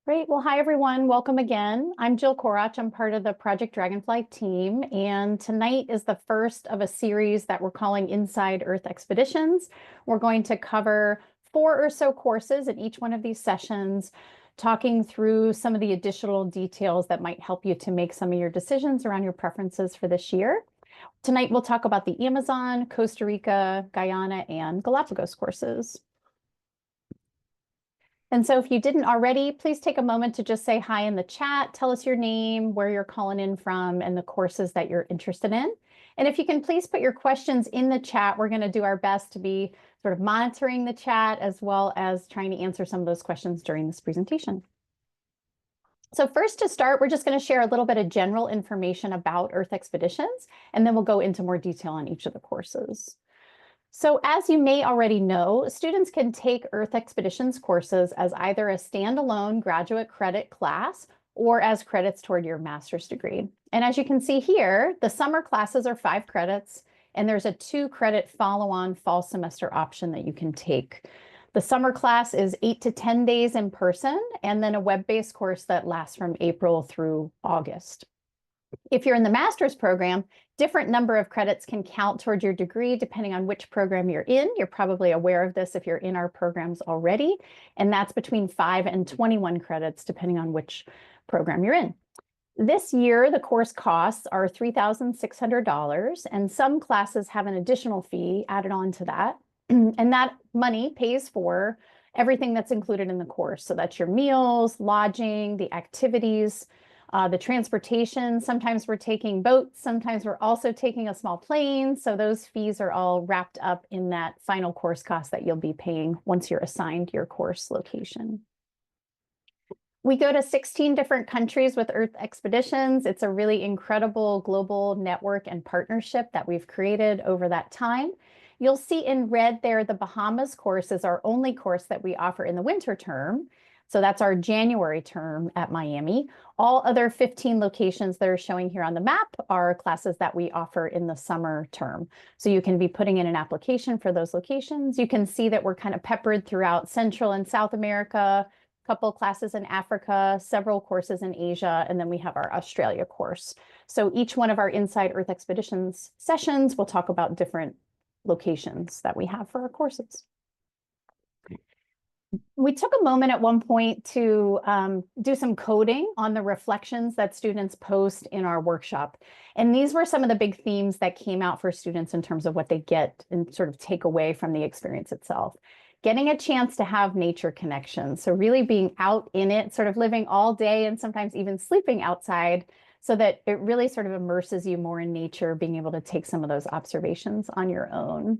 Great. Well, hi, everyone. Welcome again. I'm Jill Korach. I'm part of the Project Dragonfly team. And tonight is the first of a series that we're calling Inside Earth Expeditions. We're going to cover 4 or so courses in each one of these sessions, talking through some of the additional details that might help you to make some of your decisions around your preferences for this year. Tonight, we'll talk about the Amazon, Costa Rica, Guyana, and Galápagos courses. And so if you didn't already, please take a moment to just say hi in the chat, tell us your name, where you're calling in from, and the courses that you're interested in. And if you can please put your questions in the chat, we're going to do our best to be sort of monitoring the chat as well as trying to answer some of those questions during this presentation. So first to start, we're just going to share a little bit of general information about Earth expeditions, and then we'll go into more detail on each of the courses. So as you may already know, students can take Earth Expeditions courses as either a standalone graduate credit class or as credits toward your master's degree. And as you can see here, the summer classes are 5 credits, and there's a 2-credit follow-on fall semester option that you can take. The summer class is 8 to 10 days in person, and then a web-based course that lasts from April through August. If you're in the master's program, different number of credits can count toward your degree depending on which program you're in. You're probably aware of this if you're in our programs already, and that's between 5 and 21 credits depending on which program you're in. This year, the course costs are $3,600, and some classes have an additional fee added on to that, and that money pays for everything that's included in the course. So that's your meals, lodging, the activities, the transportation. Sometimes we're taking boats, sometimes we're also taking a small plane. So those fees are all wrapped up in that final course cost that you'll be paying once you're assigned your course location. We go to 16 different countries with Earth Expeditions. It's a really incredible global network and partnership that we've created over that time. You'll see in red there, the Bahamas course is our only course that we offer in the winter term. So that's our January term at Miami. All other 15 locations that are showing here on the map are classes that we offer in the summer term. So you can be putting in an application for those locations. You can see that we're kind of peppered throughout Central and South America, a couple classes in Africa, several courses in Asia, and then we have our Australia course. So each one of our Inside Earth Expeditions sessions will talk about different locations that we have for our courses. We took a moment at one point to do some coding on the reflections that students post in our workshop. And these were some of the big themes that came out for students in terms of what they get and sort of take away from the experience itself. Getting a chance to have nature connections. So really being out in it, sort of living all day and sometimes even sleeping outside so that it really sort of immerses you more in nature, being able to take some of those observations on your own.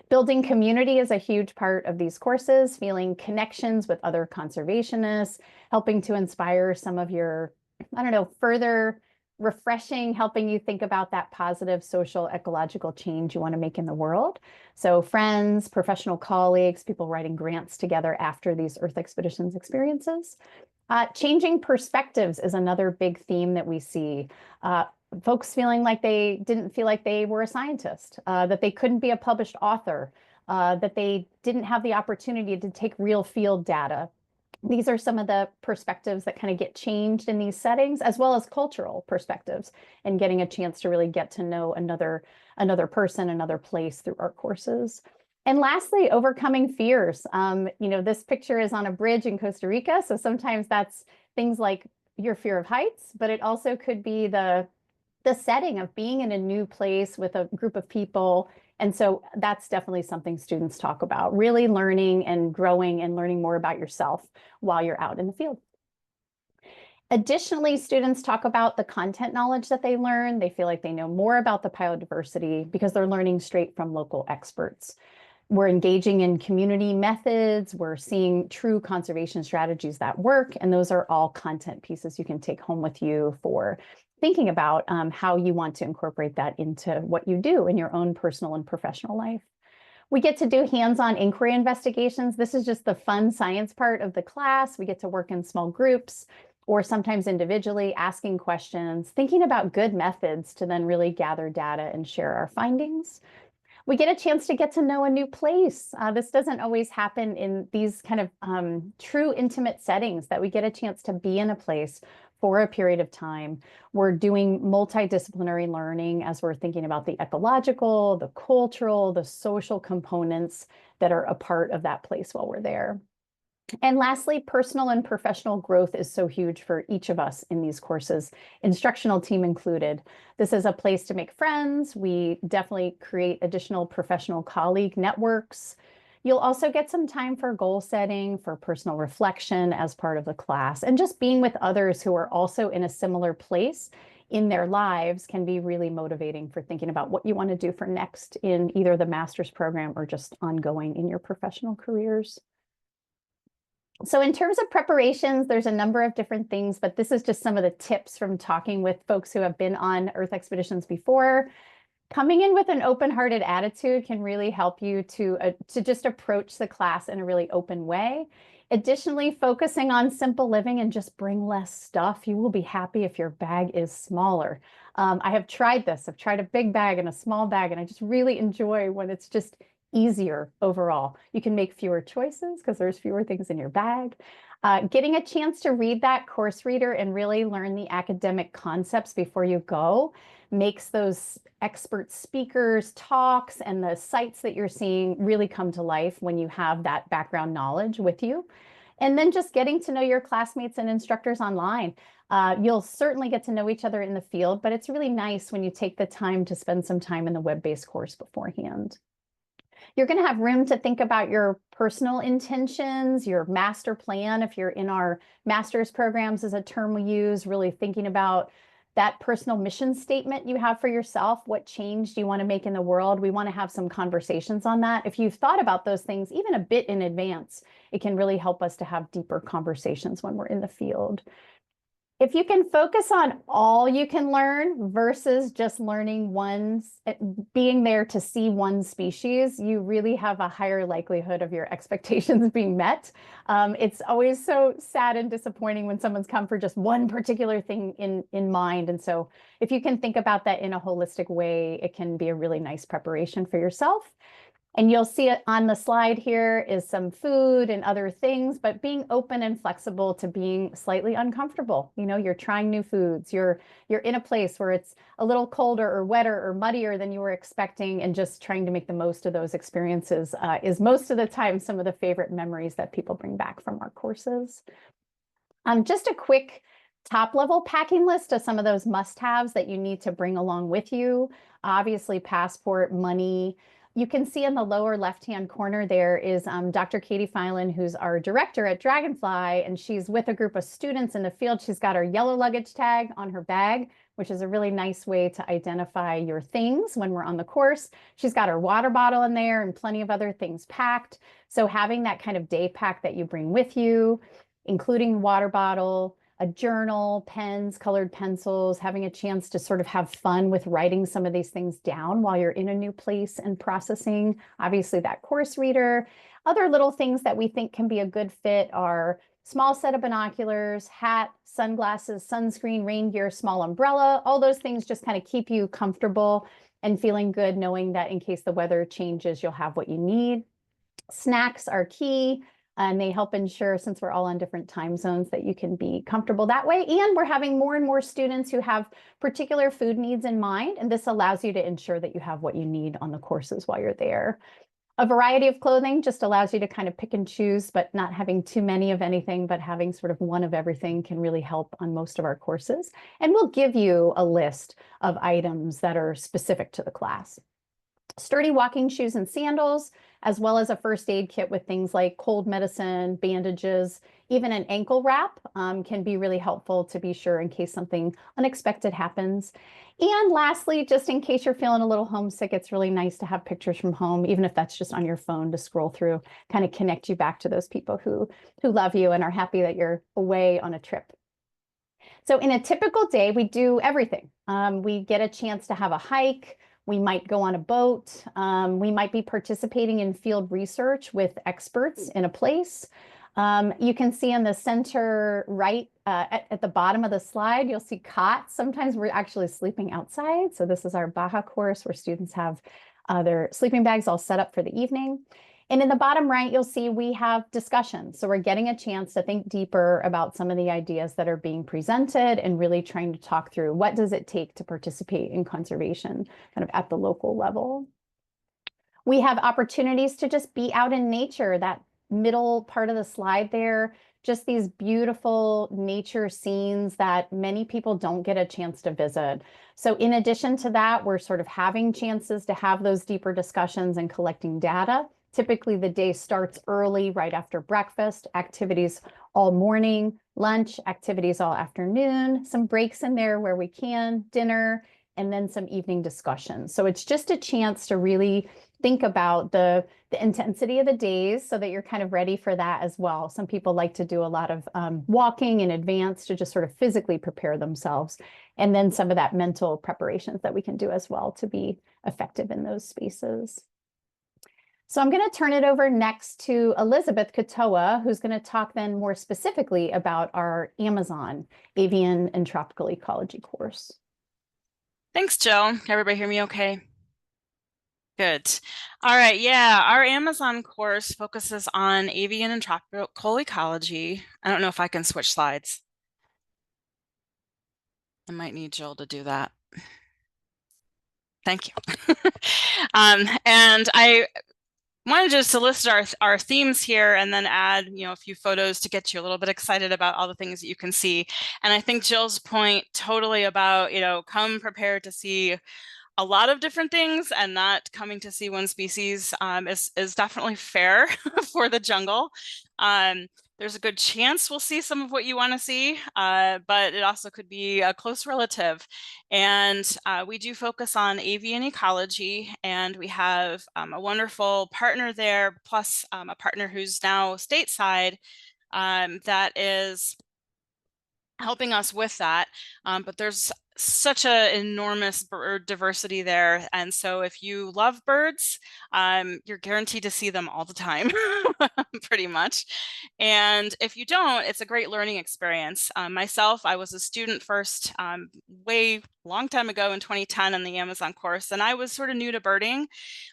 Building community is a huge part of these courses, feeling connections with other conservationists, helping to inspire some of your, further refreshing, helping you think about that positive social ecological change you want to make in the world. So friends, professional colleagues, people writing grants together after these Earth Expeditions experiences. Changing perspectives is another big theme that we see. Folks feeling like they didn't feel like they were a scientist, that they couldn't be a published author, that they didn't have the opportunity to take real field data. These are some of the perspectives that kind of get changed in these settings, as well as cultural perspectives and getting a chance to really get to know another person, another place through our courses. And lastly, overcoming fears. This picture is on a bridge in Costa Rica. So sometimes that's things like your fear of heights, but it also could be the setting of being in a new place with a group of people. And so that's definitely something students talk about, really learning and growing and learning more about yourself while you're out in the field. Additionally, students talk about the content knowledge that they learn. They feel like they know more about the biodiversity because they're learning straight from local experts. We're engaging in community methods. We're seeing true conservation strategies that work. And those are all content pieces you can take home with you for thinking about how you want to incorporate that into what you do in your own personal and professional life. We get to do hands-on inquiry investigations. This is just the fun science part of the class. We get to work in small groups or sometimes individually, asking questions, thinking about good methods to then really gather data and share our findings. We get a chance to get to know a new place. This doesn't always happen in these kind of true intimate settings, that we get a chance to be in a place for a period of time. We're doing multidisciplinary learning as we're thinking about the ecological, the cultural, the social components that are a part of that place while we're there. And lastly, personal and professional growth is so huge for each of us in these courses, instructional team included. This is a place to make friends. We definitely create additional professional colleague networks. You'll also get some time for goal setting, for personal reflection as part of the class, and just being with others who are also in a similar place in their lives can be really motivating for thinking about what you want to do for next in either the master's program or just ongoing in your professional careers. So in terms of preparations, there's a number of different things, but this is just some of the tips from talking with folks who have been on Earth expeditions before. Coming in with an open-hearted attitude can really help you to just approach the class in a really open way. Additionally, focusing on simple living and just bring less stuff. You will be happy if your bag is smaller. I have tried this. I've tried a big bag and a small bag, and I just really enjoy when it's just easier overall. You can make fewer choices because there's fewer things in your bag. Getting a chance to read that course reader and really learn the academic concepts before you go makes those expert speakers, talks, and the sites that you're seeing really come to life when you have that background knowledge with you. And then just getting to know your classmates and instructors online. You'll certainly get to know each other in the field, but it's really nice when you take the time to spend some time in the web-based course beforehand. You're going to have room to think about your personal intentions, your master plan. If you're in our master's programs is a term we use, really thinking about that personal mission statement you have for yourself. What change do you want to make in the world? We want to have some conversations on that. If you've thought about those things even a bit in advance, it can really help us to have deeper conversations when we're in the field. If you can focus on all you can learn versus just learning being there to see one species, you really have a higher likelihood of your expectations being met. It's always so sad and disappointing when someone's come for just one particular thing in mind. And so if you can think about that in a holistic way, it can be a really nice preparation for yourself. And you'll see it on the slide here is some food and other things, but being open and flexible to being slightly uncomfortable. You know, you're trying new foods, you're in a place where it's a little colder or wetter or muddier than you were expecting, and just trying to make the most of those experiences is most of the time some of the favorite memories that people bring back from our courses. Just a quick top level packing list of some of those must-haves that you need to bring along with you. Obviously, passport, money. You can see in the lower left-hand corner there is Dr. Katie Filan, who's our director at Dragonfly, and she's with a group of students in the field. She's got her yellow luggage tag on her bag, which is a really nice way to identify your things when we're on the course. She's got her water bottle in there and plenty of other things packed. So having that kind of day pack that you bring with you, including water bottle, a journal, pens, colored pencils, having a chance to sort of have fun with writing some of these things down while you're in a new place and processing. Obviously, that course reader. Other little things that we think can be a good fit are small set of binoculars, hat, sunglasses, sunscreen, rain gear, small umbrella. All those things just kind of keep you comfortable and feeling good, knowing that in case the weather changes, you'll have what you need. Snacks are key. And they help ensure, since we're all on different time zones, that you can be comfortable that way. And we're having more and more students who have particular food needs in mind. And this allows you to ensure that you have what you need on the courses while you're there. A variety of clothing just allows you to kind of pick and choose, but not having too many of anything, but having sort of one of everything can really help on most of our courses. And we'll give you a list of items that are specific to the class. Sturdy walking shoes and sandals, as well as a first aid kit with things like cold medicine, bandages, even an ankle wrap can be really helpful to be sure in case something unexpected happens. And lastly, just in case you're feeling a little homesick, it's really nice to have pictures from home, even if that's just on your phone to scroll through, kind of connect you back to those people who love you and are happy that you're away on a trip. So in a typical day, we do everything. We get a chance to have a hike. We might go on a boat. We might be participating in field research with experts in a place. You can see in the center right at the bottom of the slide, you'll see cots. Sometimes we're actually sleeping outside. So this is our Baja course where students have their sleeping bags all set up for the evening. And in the bottom right, you'll see we have discussions. So we're getting a chance to think deeper about some of the ideas that are being presented and really trying to talk through what does it take to participate in conservation kind of at the local level. We have opportunities to just be out in nature. That middle part of the slide there, just these beautiful nature scenes that many people don't get a chance to visit. So in addition to that, we're sort of having chances to have those deeper discussions and collecting data. Typically, the day starts early, right after breakfast, activities all morning, lunch, activities all afternoon, some breaks in there where we can, dinner, and then some evening discussions. So it's just a chance to really think about the intensity of the days so that you're kind of ready for that as well. Some people like to do a lot of walking in advance to just sort of physically prepare themselves. And then some of that mental preparations that we can do as well to be effective in those spaces. So I'm going to turn it over next to Elizabeth Katoa, who's going to talk then more specifically about our Amazon Avian and Tropical Ecology course. Thanks, Jill. Can everybody hear me okay? Good. All right. Yeah, our Amazon course focuses on avian and tropical ecology. I don't know if I can switch slides. I might need Jill to do that. Thank you. And I wanted just to list our themes here and then add, a few photos to get you a little bit excited about all the things that you can see. And I think Jill's point totally about, come prepared to see a lot of different things, and not coming to see one species is definitely fair for the jungle. There's a good chance we'll see some of what you want to see, but it also could be a close relative. And we do focus on avian ecology, and we have a wonderful partner there, plus a partner who's now stateside that is helping us with that. But there's such an enormous bird diversity there. And so if you love birds, you're guaranteed to see them all the time, pretty much. And if you don't, it's a great learning experience. Myself, I was a student first, way long time ago in 2010 in the Amazon course, and I was sort of new to birding.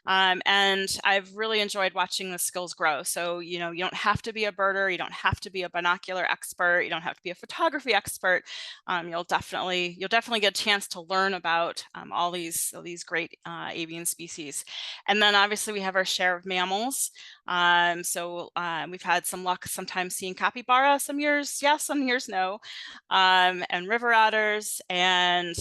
And I've really enjoyed watching the skills grow. So, you don't have to be a birder, you don't have to be a binocular expert, you don't have to be a photography expert. You'll definitely get a chance to learn about all these great avian species. And then obviously we have our share of mammals. So we've had some luck sometimes seeing capybara, some years yes, some years no, and river otters, and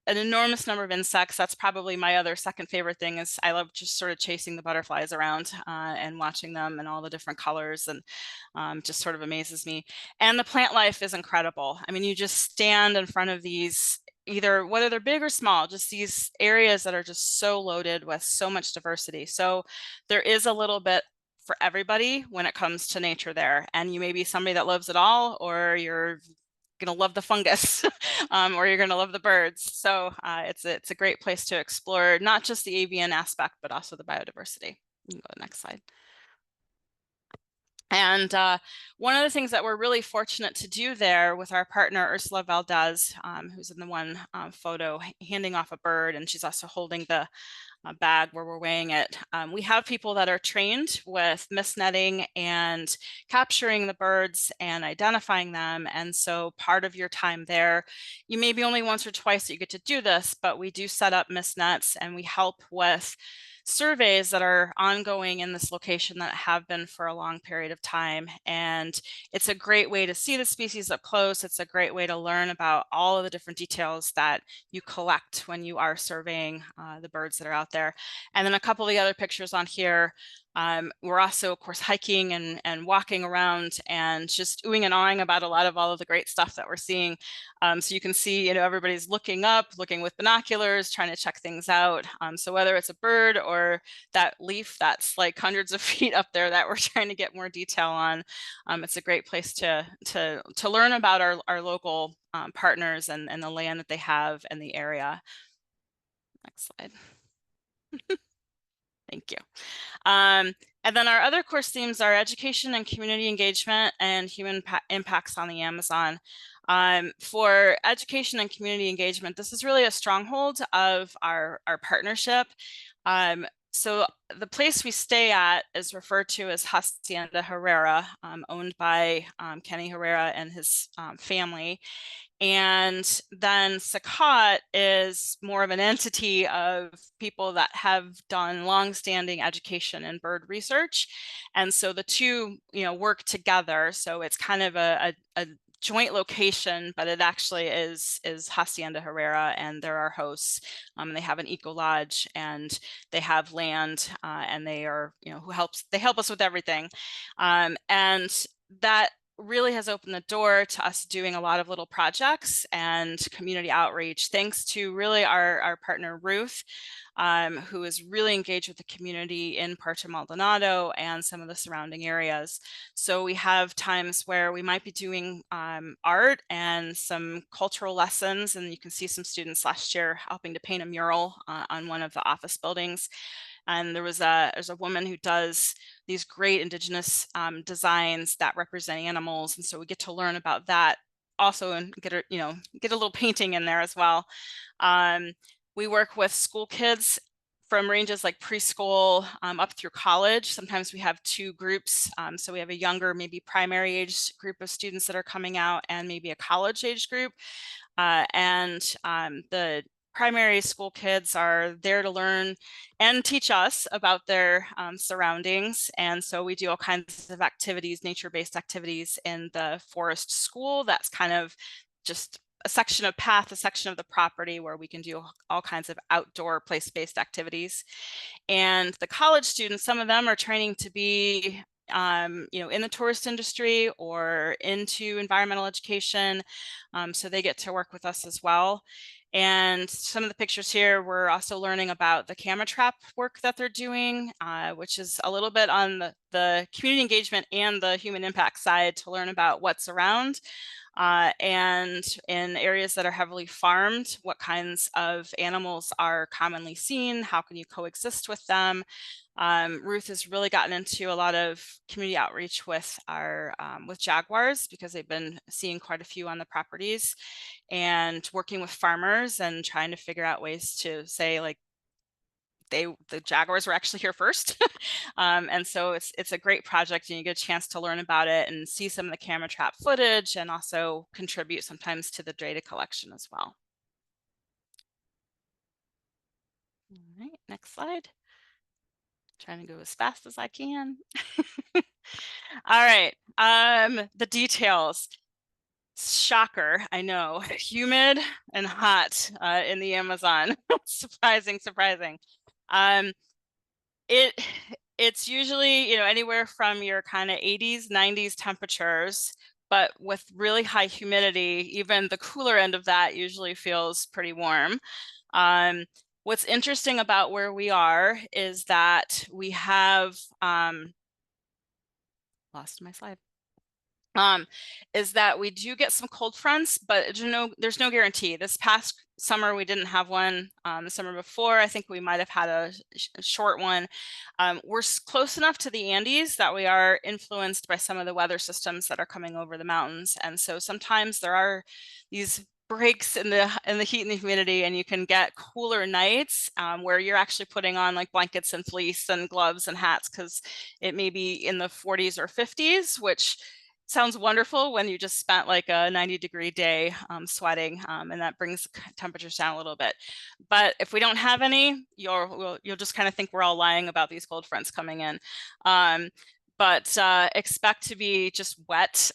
an enormous number of insects. That's probably my other second favorite thing. Is I love just sort of chasing the butterflies around and watching them and all the different colors, and just sort of amazes me. And the plant life is incredible. I mean, you just stand in front of these, either whether they're big or small, just these areas that are just so loaded with so much diversity. So there is a little bit for everybody when it comes to nature there. And you may be somebody that loves it all, or you're going to love the fungus, or you're going to love the birds. So it's a great place to explore not just the avian aspect, but also the biodiversity. You can go to the next slide. And one of the things that we're really fortunate to do there with our partner, Ursula Valdez, who's in the one photo handing off a bird, and she's also holding the bag where we're weighing it. We have people that are trained with mist netting and capturing the birds and identifying them. And so part of your time there, you maybe only once or twice that you get to do this, but we do set up mist nets, and we help with surveys that are ongoing in this location that have been for a long period of time. And it's a great way to see the species up close. It's a great way to learn about all of the different details that you collect when you are surveying the birds that are out there. And then a couple of the other pictures on here. We're also, of course, hiking and walking around and just oohing and awing about all of the great stuff that we're seeing. So you can see, everybody's looking up, looking with binoculars, trying to check things out. So whether it's a bird or that leaf that's like hundreds of feet up there that we're trying to get more detail on, it's a great place to learn about our local partners and the land that they have and the area. Next slide. Thank you. And then our other course themes are education and community engagement and human impacts on the Amazon. For education and community engagement, this is really a stronghold of our partnership. So the place we stay at is referred to as Hacienda Herrera, owned by Kenny Herrera and his family. And then Sakat is more of an entity of people that have done longstanding education in bird research. And so the two, work together. So it's kind of a joint location, but it actually is Hacienda Herrera, and they're our hosts. They have an eco lodge, and they have land, and they are, they help us with everything. And that really has opened the door to us doing a lot of little projects and community outreach, thanks to really our partner Ruth, who is really engaged with the community in Puerto Maldonado and some of the surrounding areas. So we have times where we might be doing art and some cultural lessons, and you can see some students last year helping to paint a mural on one of the office buildings. And there's a woman who does these great indigenous designs that represent animals, and so we get to learn about that also, and get a little painting in there as well. We work with school kids from ranges like preschool up through college. Sometimes we have two groups. So we have a younger, maybe primary age group of students that are coming out, and maybe a college age group. The primary school kids are there to learn and teach us about their surroundings. And so we do all kinds of activities, nature-based activities in the forest school. That's kind of just a section of path, a section of the property where we can do all kinds of outdoor place-based activities. And the college students, some of them are training to be in the tourist industry or into environmental education. So they get to work with us as well. And some of the pictures here, we're also learning about the camera trap work that they're doing, which is a little bit on the community engagement and the human impact side, to learn about what's around. And in areas that are heavily farmed, what kinds of animals are commonly seen? How can you coexist with them? Ruth has really gotten into a lot of community outreach with our with jaguars, because they've been seeing quite a few on the properties, and working with farmers and trying to figure out ways to say, like, the jaguars were actually here first. And so it's a great project, and you get a chance to learn about it and see some of the camera trap footage, and also contribute sometimes to the data collection as well. All right, next slide. Trying to go as fast as I can. All right, the details. Shocker, I know, humid and hot in the Amazon. Surprising. It's usually, anywhere from your kind of 80s, 90s temperatures, but with really high humidity, even the cooler end of that usually feels pretty warm. What's interesting about where we are is that we have, lost my slide. Is that we do get some cold fronts, but there's no guarantee. This past summer, we didn't have one. The summer before, I think we might have had a short one. We're close enough to the Andes that we are influenced by some of the weather systems that are coming over the mountains. And so sometimes there are these breaks in the heat and the humidity, and you can get cooler nights where you're actually putting on like blankets and fleece and gloves and hats, because it may be in the 40s or 50s, which sounds wonderful when you just spent like a 90-degree day sweating, and that brings temperatures down a little bit. But if we don't have any, you'll just kind of think we're all lying about these cold fronts coming in. But expect to be just wet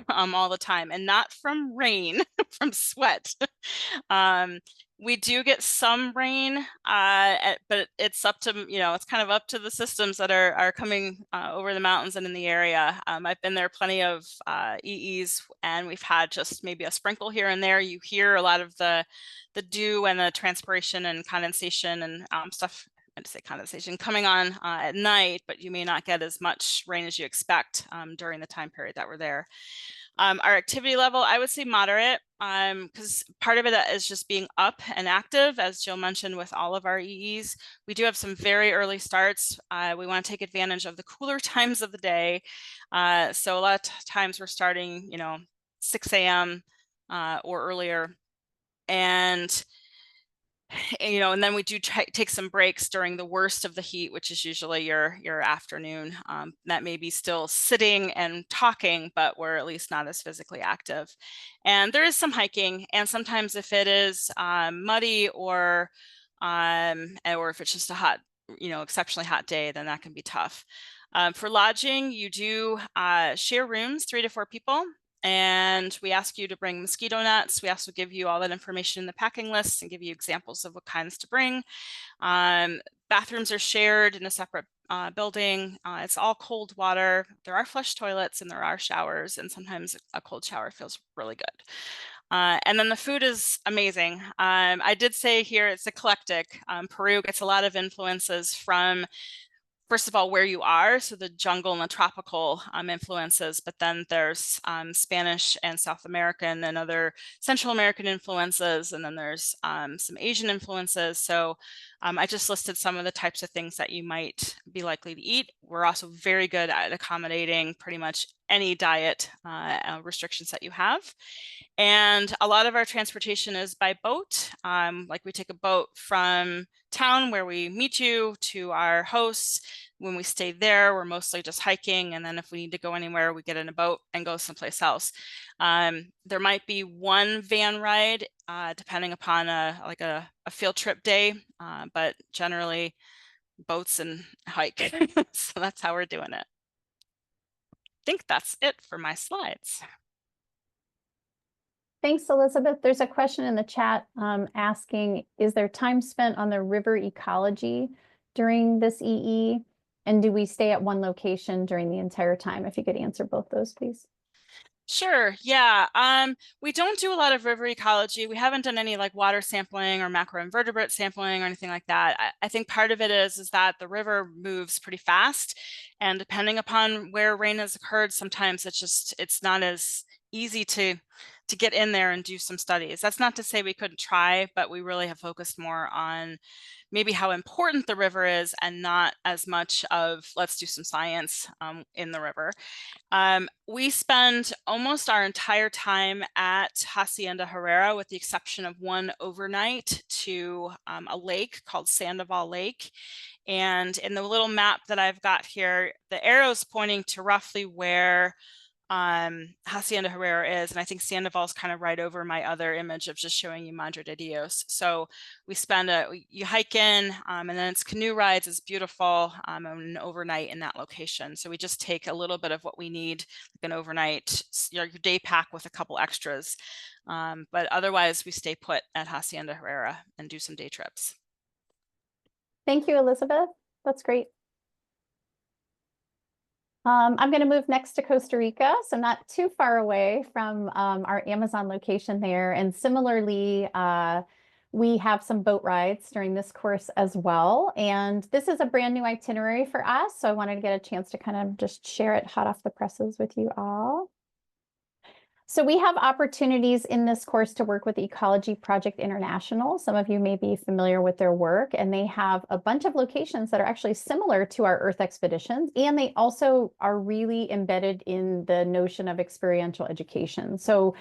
all the time, and not from rain, from sweat. We do get some rain, but it's up to, it's kind of up to the systems that are coming over the mountains and in the area. I've been there plenty of EEs, and we've had just maybe a sprinkle here and there. You hear a lot of the dew and the transpiration and condensation and stuff. I'd say condensation coming on at night, but you may not get as much rain as you expect during the time period that we're there. Our activity level, I would say moderate, because part of it is just being up and active, as Jill mentioned, with all of our EEs. We do have some very early starts. We want to take advantage of the cooler times of the day. So a lot of times we're starting, 6 a.m. Or earlier. And And then we do take some breaks during the worst of the heat, which is usually your afternoon. That may be still sitting and talking, but we're at least not as physically active. And there is some hiking, and sometimes if it is muddy or if it's just a hot, exceptionally hot day, then that can be tough. For lodging, you do share rooms, 3 to 4 people. And we ask you to bring mosquito nets. We also give you all that information in the packing list and give you examples of what kinds to bring. Bathrooms are shared in a separate building. It's all cold water. There are flush toilets and there are showers, and sometimes a cold shower feels really good. And then the food is amazing. I did say here it's eclectic. Peru gets a lot of influences from, first of all, where you are, so the jungle and the tropical influences, but then there's Spanish and South American and other Central American influences, and then there's some Asian influences. So I just listed some of the types of things that you might be likely to eat. We're also very good at accommodating pretty much any diet restrictions that you have. And a lot of our transportation is by boat. Like we take a boat from town where we meet you to our hosts. When we stay there, we're mostly just hiking. And then if we need to go anywhere, we get in a boat and go someplace else. There might be one van ride, depending upon a field trip day, but generally boats and hike. So that's how we're doing it. I think that's it for my slides. Thanks, Elizabeth. There's a question in the chat asking, is there time spent on the river ecology during this EE? And do we stay at one location during the entire time? If you could answer both those, please. Sure. Yeah. We don't do a lot of river ecology. We haven't done any like water sampling or macroinvertebrate sampling or anything like that. I think part of it is that the river moves pretty fast, and depending upon where rain has occurred, sometimes it's not as easy to get in there and do some studies. That's not to say we couldn't try, but we really have focused more on maybe how important the river is and not as much of let's do some science in the river. We spend almost our entire time at Hacienda Herrera, with the exception of one overnight to a lake called Sandoval Lake. And in the little map that I've got here, the arrow's pointing to roughly where Hacienda Herrera is, and I think Sandoval is kind of right over my other image of just showing you Madre de Dios. So we you hike in, and then it's canoe rides. It's beautiful, and an overnight in that location. So we just take a little bit of what we need, like an overnight, your day pack with a couple extras. But otherwise, we stay put at Hacienda Herrera and do some day trips. Thank you, Elizabeth. That's great. I'm going to move next to Costa Rica, so not too far away from our Amazon location there. And similarly, we have some boat rides during this course as well. And this is a brand new itinerary for us, so I wanted to get a chance to kind of just share it hot off the presses with you all. So we have opportunities in this course to work with Ecology Project International. Some of you may be familiar with their work, and they have a bunch of locations that are actually similar to our Earth expeditions, and they also are really embedded in the notion of experiential education. So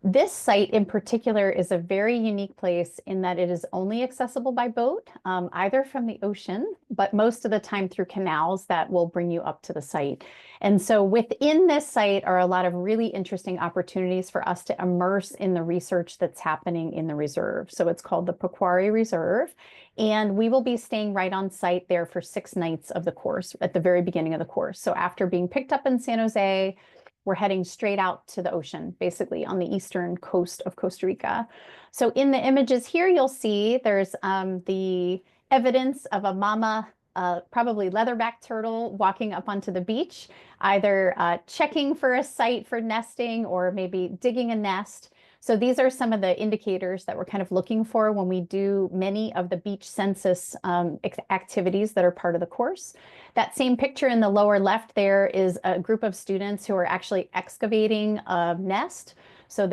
this site in particular is a very unique place in that it is only accessible by boat, either from the ocean, but most of the time through canals that will bring you up to the site. And so within this site are a lot of really interesting opportunities for us to immerse in the research that's happening in the reserve. So it's called the Pequari Reserve, and we will be staying right on site there for 6 nights of the course at the very beginning of the course. So after being picked up in San Jose, we're heading straight out to the ocean, basically on the eastern coast of Costa Rica. So in the images here, you'll see there's the evidence of a mama, probably leatherback turtle, walking up onto the beach, either checking for a site for nesting or maybe digging a nest. So these are some of the indicators that we're kind of looking for when we do many of the beach census activities that are part of the course. That same picture in the lower left there is a group of students who are actually excavating a nest. So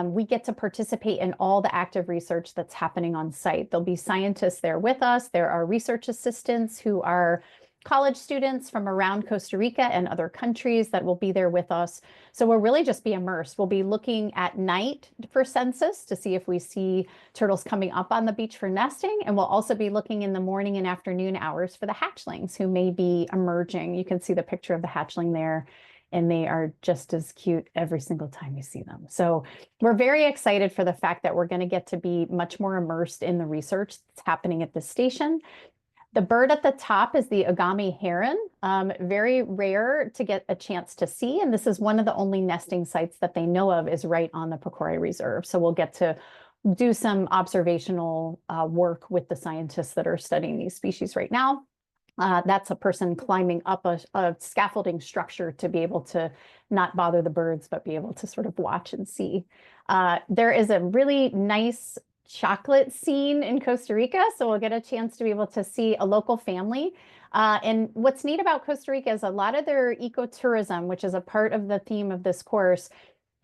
we get to participate in all the active research that's happening on site. There'll be scientists there with us. There are research assistants who are college students from around Costa Rica and other countries that will be there with us. So we'll really just be immersed. We'll be looking at night for census to see if we see turtles coming up on the beach for nesting. And we'll also be looking in the morning and afternoon hours for the hatchlings who may be emerging. You can see the picture of the hatchling there, and they are just as cute every single time you see them. So we're very excited for the fact that we're going to get to be much more immersed in the research that's happening at this station. The bird at the top is the Agami heron, very rare to get a chance to see. And this is one of the only nesting sites that they know of is right on the Purcoy Reserve. So we'll get to do some observational work with the scientists that are studying these species right now. That's a person climbing up a scaffolding structure to be able to not bother the birds, but be able to sort of watch and see. There is a really nice chocolate scene in Costa Rica, so we'll get a chance to be able to see a local family. And what's neat about Costa Rica is a lot of their ecotourism, which is a part of the theme of this course,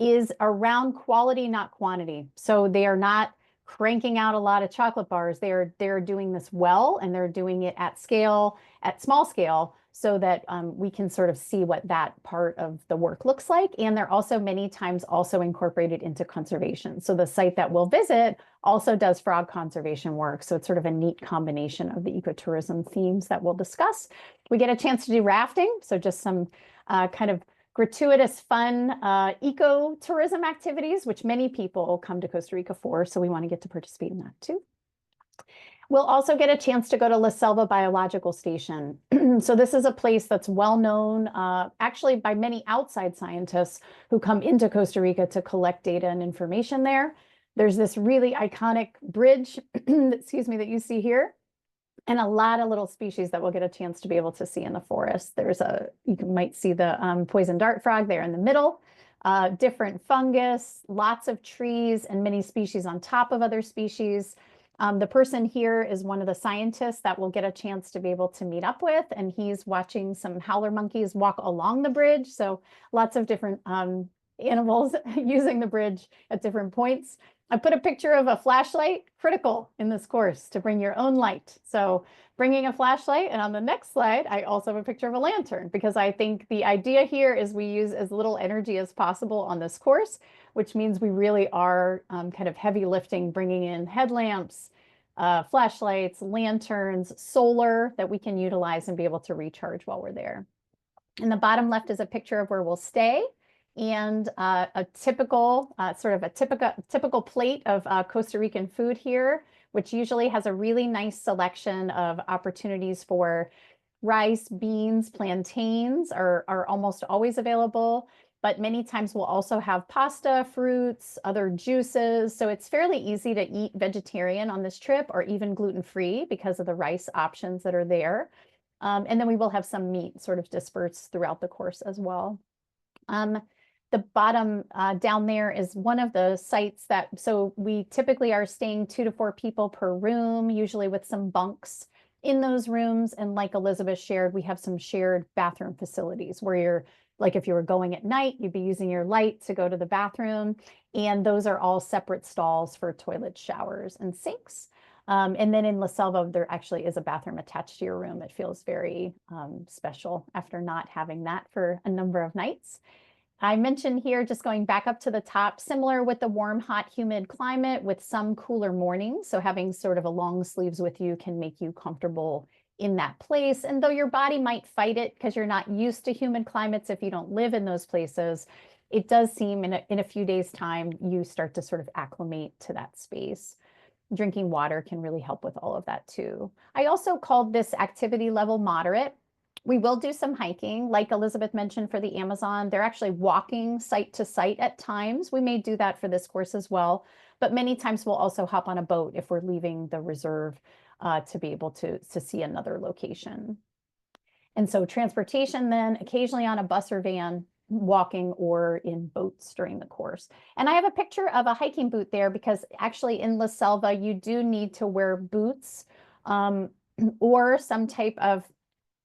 is around quality, not quantity. So they are not cranking out a lot of chocolate bars. They're doing this well, and they're doing it at scale, at small scale, so that we can sort of see what that part of the work looks like. And they're also many times also incorporated into conservation. So the site that we'll visit also does frog conservation work. So it's sort of a neat combination of the ecotourism themes that we'll discuss. We get a chance to do rafting. So just some kind of gratuitous, fun ecotourism activities, which many people come to Costa Rica for. So we want to get to participate in that too. We'll also get a chance to go to La Selva Biological Station. So this is a place that's well known actually by many outside scientists who come into Costa Rica to collect data and information there. There's this really iconic bridge, excuse me, that you see here, and a lot of little species that we'll get a chance to be able to see in the forest. You might see the poison dart frog there in the middle, different fungus, lots of trees, and many species on top of other species. The person here is one of the scientists that we'll get a chance to be able to meet up with, and he's watching some howler monkeys walk along the bridge. So lots of different animals using the bridge at different points. I put a picture of a flashlight, critical in this course to bring your own light. So bringing a flashlight, and on the next slide, I also have a picture of a lantern, because I think the idea here is we use as little energy as possible on this course, which means we really are kind of heavy lifting, bringing in headlamps, flashlights, lanterns, solar that we can utilize and be able to recharge while we're there. In the bottom left is a picture of where we'll stay, and a typical typical plate of Costa Rican food here, which usually has a really nice selection of opportunities for rice, beans, plantains are almost always available, but many times we'll also have pasta, fruits, other juices. So it's fairly easy to eat vegetarian on this trip, or even gluten-free, because of the rice options that are there. And then we will have some meat sort of dispersed throughout the course as well. The bottom down there is one of the sites so we typically are staying 2 to 4 people per room, usually with some bunks in those rooms. And like Elizabeth shared, we have some shared bathroom facilities where you're, like, if you were going at night, you'd be using your light to go to the bathroom. And those are all separate stalls for toilets, showers, and sinks. And then in La Selva, there actually is a bathroom attached to your room. It feels very special after not having that for a number of nights. I mentioned here, just going back up to the top, similar with the warm, hot, humid climate with some cooler mornings. So having sort of a long sleeves with you can make you comfortable in that place. And though your body might fight it because you're not used to humid climates if you don't live in those places, it does seem in a few days' time, you start to sort of acclimate to that space. Drinking water can really help with all of that too. I also called this activity level moderate. We will do some hiking, like Elizabeth mentioned for the Amazon. They're actually walking site to site at times. We may do that for this course as well, but many times we'll also hop on a boat if we're leaving the reserve to be able to see another location. And so transportation then, occasionally on a bus or van, walking, or in boats during the course. And I have a picture of a hiking boot there, because actually in La Selva, you do need to wear boots or some type of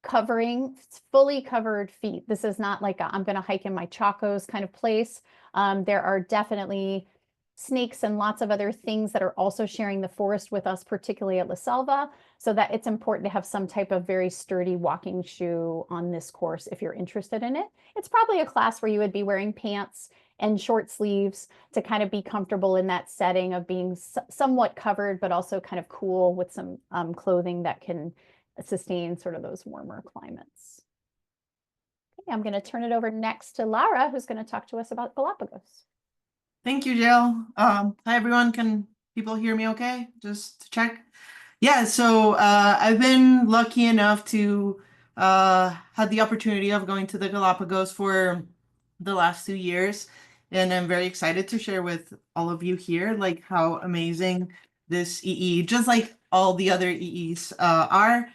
covering, fully covered feet. This is not like I'm going to hike in my chacos kind of place. There are definitely snakes and lots of other things that are also sharing the forest with us, particularly at La Selva. So that it's important to have some type of very sturdy walking shoe on this course if you're interested in it. It's probably a class where you would be wearing pants and short sleeves to kind of be comfortable in that setting of being somewhat covered, but also kind of cool with some clothing that can sustain sort of those warmer climates. Okay, I'm going to turn it over next to Lara, who's going to talk to us about Galapagos. Thank you, Jill. Hi, everyone. Can people hear me okay? Just to check. Yeah, so I've been lucky enough to have the opportunity of going to the Galapagos for the last 2 years, and I'm very excited to share with all of you here like how amazing this EE, just like all the other EEs are.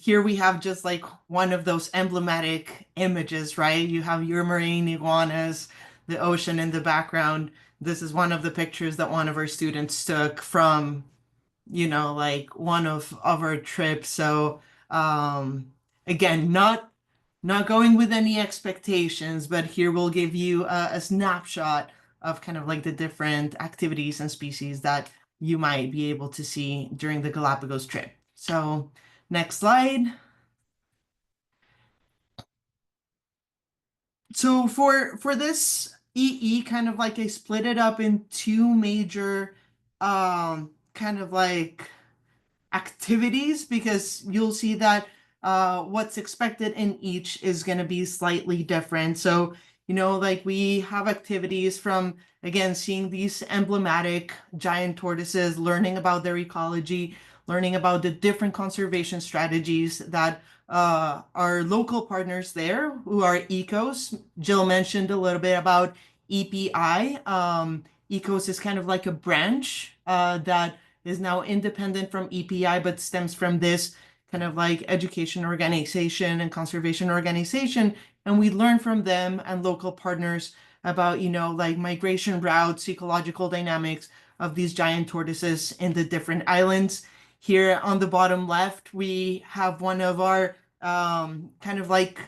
Here we have just like one of those emblematic images, right? You have your marine iguanas, the ocean in the background. This is one of the pictures that one of our students took from, like one of our trips. So again, not going with any expectations, but here we'll give you a snapshot of kind of like the different activities and species that you might be able to see during the Galapagos trip. So next slide. So for this EE, kind of like I split it up in two major kind of like activities, because you'll see that what's expected in each is going to be slightly different. So, like we have activities from, again, seeing these emblematic giant tortoises, learning about their ecology, learning about the different conservation strategies that our local partners there who are ECOS. Jill mentioned a little bit about EPI. ECOS is kind of like a branch that is now independent from EPI, but stems from this kind of like education organization and conservation organization. And we learn from them and local partners about, like migration routes, ecological dynamics of these giant tortoises in the different islands. Here on the bottom left, we have one of our kind of like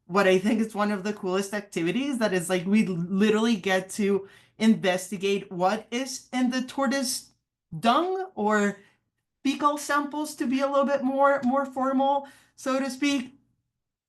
what I think is one of the coolest activities, that is like we literally get to investigate what is in the tortoise dung, or fecal samples to be a little bit more formal, so to speak.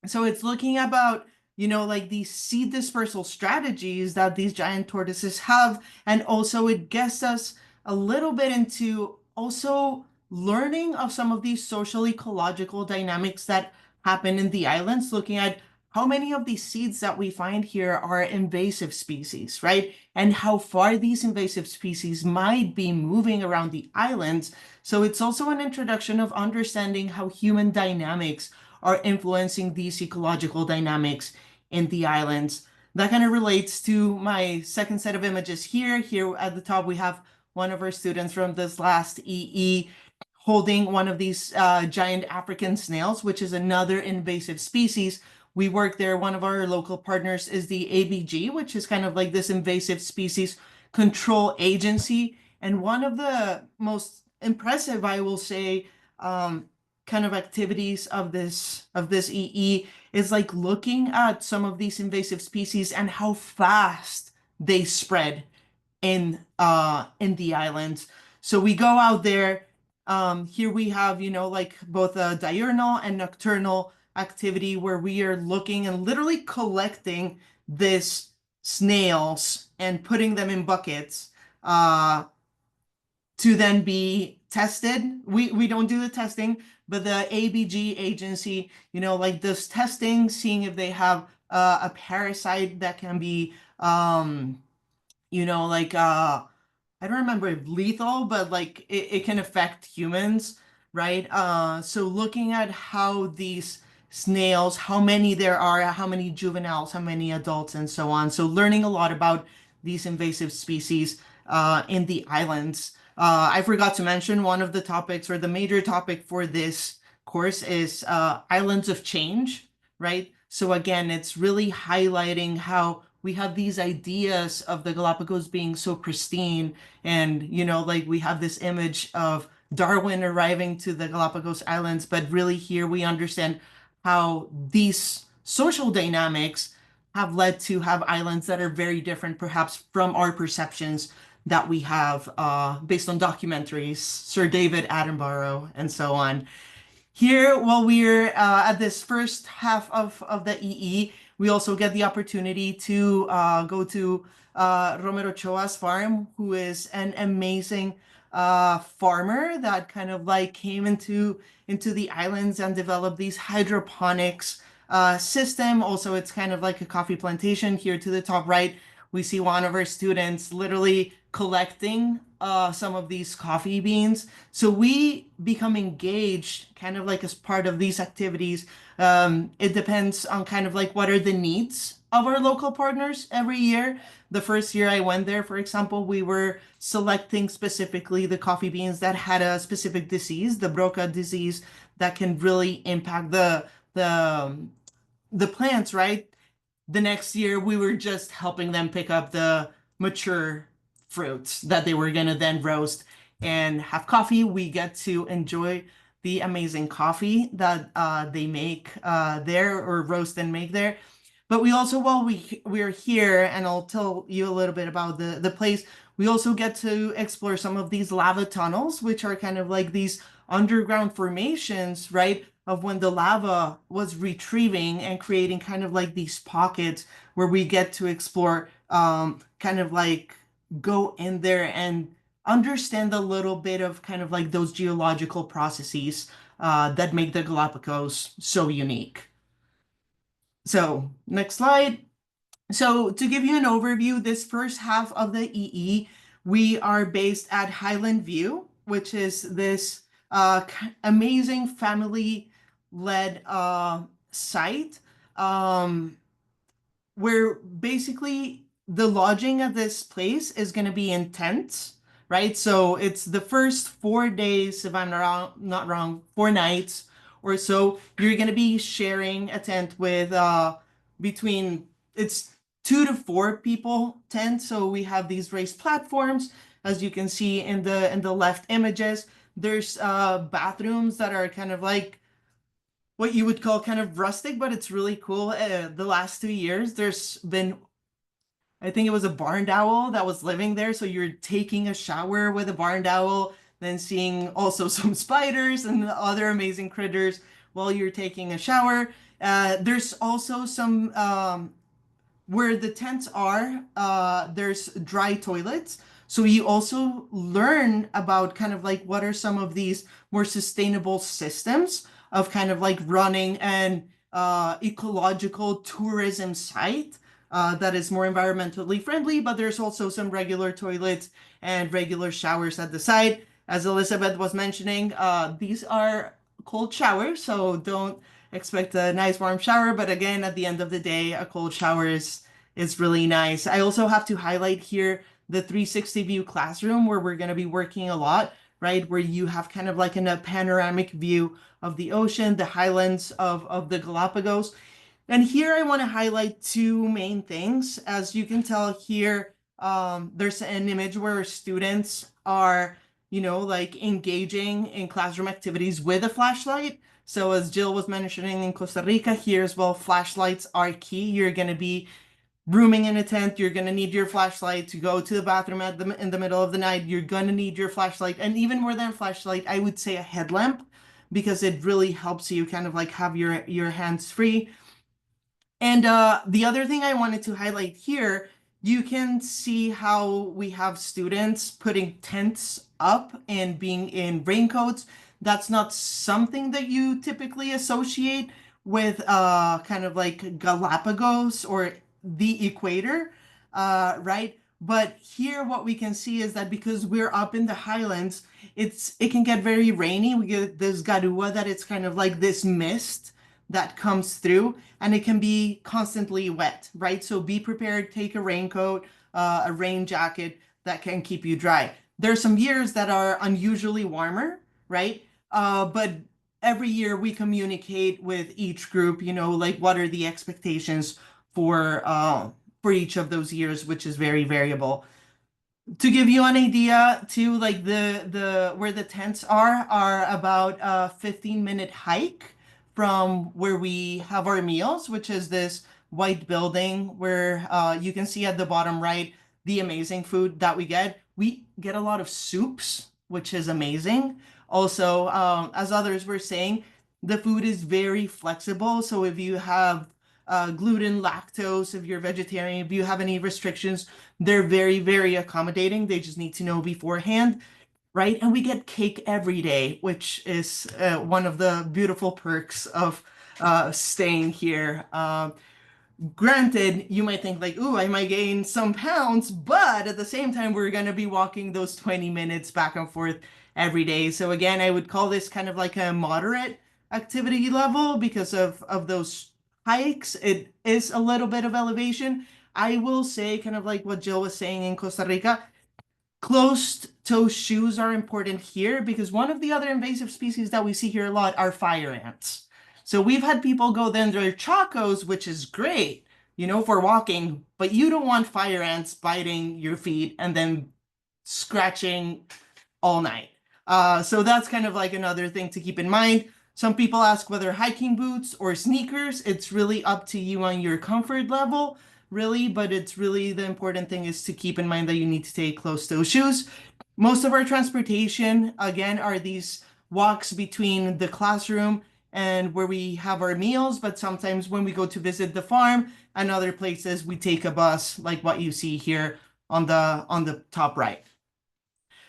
So it's looking about, like these seed dispersal strategies that these giant tortoises have. And also it gets us a little bit into also learning of some of these social ecological dynamics that happen in the islands, looking at how many of these seeds that we find here are invasive species, right? And how far these invasive species might be moving around the islands. So it's also an introduction of understanding how human dynamics are influencing these ecological dynamics in the islands. That kind of relates to my second set of images here. Here at the top, we have one of our students from this last EE holding one of these giant African snails, which is another invasive species. We work there. One of our local partners is the ABG, which is kind of like this invasive species control agency. And one of the most impressive, I will say, kind of activities of this EE is like looking at some of these invasive species and how fast they spread in the islands. So we go out there. Here we have, like both a diurnal and nocturnal activity where we are looking and literally collecting this snails and putting them in buckets to then be tested. We don't do the testing, but the ABG agency, like this testing, seeing if they have a parasite that can be, like I don't remember if lethal, but like it can affect humans, right? So looking at how these snails, how many there are, how many juveniles, how many adults, and so on. So learning a lot about these invasive species in the islands. I forgot to mention one of the topics, or the major topic for this course, is islands of change, right? So again, it's really highlighting how we have these ideas of the Galapagos being so pristine, and like we have this image of Darwin arriving to the Galapagos Islands, but really here we understand how these social dynamics have led to have islands that are very different perhaps from our perceptions that we have based on documentaries, Sir David Attenborough, and so on. Here, while we're at this first half of the EE, we also get the opportunity to go to Romero Choa's farm, who is an amazing farmer that kind of like came into the islands and developed these hydroponics system. Also, it's kind of like a coffee plantation. Here to the top right, we see one of our students literally collecting some of these coffee beans. So we become engaged kind of like as part of these activities. It depends on kind of like what are the needs of our local partners every year. The first year I went there, for example, we were selecting specifically the coffee beans that had a specific disease, the Broca disease, that can really impact the plants, right? The next year we were just helping them pick up the mature fruits that they were gonna then roast and have coffee. We get to enjoy the amazing coffee that they make there, or roast and make there. But we also, while we're here, and I'll tell you a little bit about the place, we also get to explore some of these lava tunnels, which are kind of like these underground formations, right? Of when the lava was retrieving and creating kind of like these pockets where we get to explore, kind of like go in there and understand a little bit of kind of like those geological processes that make the Galapagos so unique. So next slide. So to give you an overview, this first half of the EE, we are based at Highland View, which is this amazing family-led site, where basically the lodging at this place is going to be in tents, right? So it's the first 4 days, if I'm not wrong, 4 nights or so, you're going to be sharing a tent with between, it's 2 to 4 people tent. So we have these raised platforms, as you can see in the left images. There's bathrooms that are kind of like what you would call kind of rustic, but it's really cool. The last 2 years, there's been, I think it was a barn owl that was living there. So you're taking a shower with a barn owl, then seeing also some spiders and other amazing critters while you're taking a shower. There's also some, where the tents are, there's dry toilets. So you also learn about kind of like what are some of these more sustainable systems of kind of like running an ecological tourism site that is more environmentally friendly, but there's also some regular toilets and regular showers at the side. As Elizabeth was mentioning, these are cold showers, so don't expect a nice warm shower. But again, at the end of the day, a cold shower is really nice. I also have to highlight here the 360 view classroom, where we're going to be working a lot, right? Where you have kind of like a panoramic view of the ocean, the highlands of the Galapagos. And here I want to highlight two main things. As you can tell here, there's an image where students are, like engaging in classroom activities with a flashlight. So as Jill was mentioning in Costa Rica, here as well, flashlights are key. You're going to be rooming in a tent. You're going to need your flashlight to go to the bathroom in the middle of the night. You're going to need your flashlight. And even more than a flashlight, I would say a headlamp, because it really helps you kind of like have your hands free. And the other thing I wanted to highlight here, you can see how we have students putting tents up and being in raincoats. That's not something that you typically associate with kind of like Galapagos or the equator, right? But here what we can see is that because we're up in the highlands, it can get very rainy. We get this garua, that it's kind of like this mist that comes through, and it can be constantly wet, right? So be prepared, take a raincoat, a rain jacket that can keep you dry. There's some years that are unusually warmer, right? But every year we communicate with each group, like what are the expectations for each of those years, which is very variable. To give you an idea too, like the where the tents are about a 15-minute hike from where we have our meals, which is this white building where you can see at the bottom right the amazing food that we get. we get a lot of soups, which is amazing. Also, as others were saying, the food is very flexible. So if you have gluten, lactose, if you're vegetarian, if you have any restrictions, they're very, very accommodating. They just need to know beforehand, right? And we get cake every day, which is one of the beautiful perks of staying here. Granted, you might think like, ooh, I might gain some pounds, but at the same time, we're going to be walking those 20 minutes back and forth every day. So again, I would call this kind of like a moderate activity level because of those hikes. It is a little bit of elevation. I will say, kind of like what Jill was saying in Costa Rica, closed-toe shoes are important here because one of the other invasive species that we see here a lot are fire ants. So we've had people go then their chacos, which is great, you know, for walking, but you don't want fire ants biting your feet and then scratching all night. So that's kind of like another thing to keep in mind. Some people ask whether hiking boots or sneakers. It's really up to you on your comfort level, really, but it's really the important thing is to keep in mind that you need to take closed-toe shoes. Most of our transportation, again, are these walks between the classroom and where we have our meals, but sometimes when we go to visit the farm and other places, we take a bus like what you see here on the top right.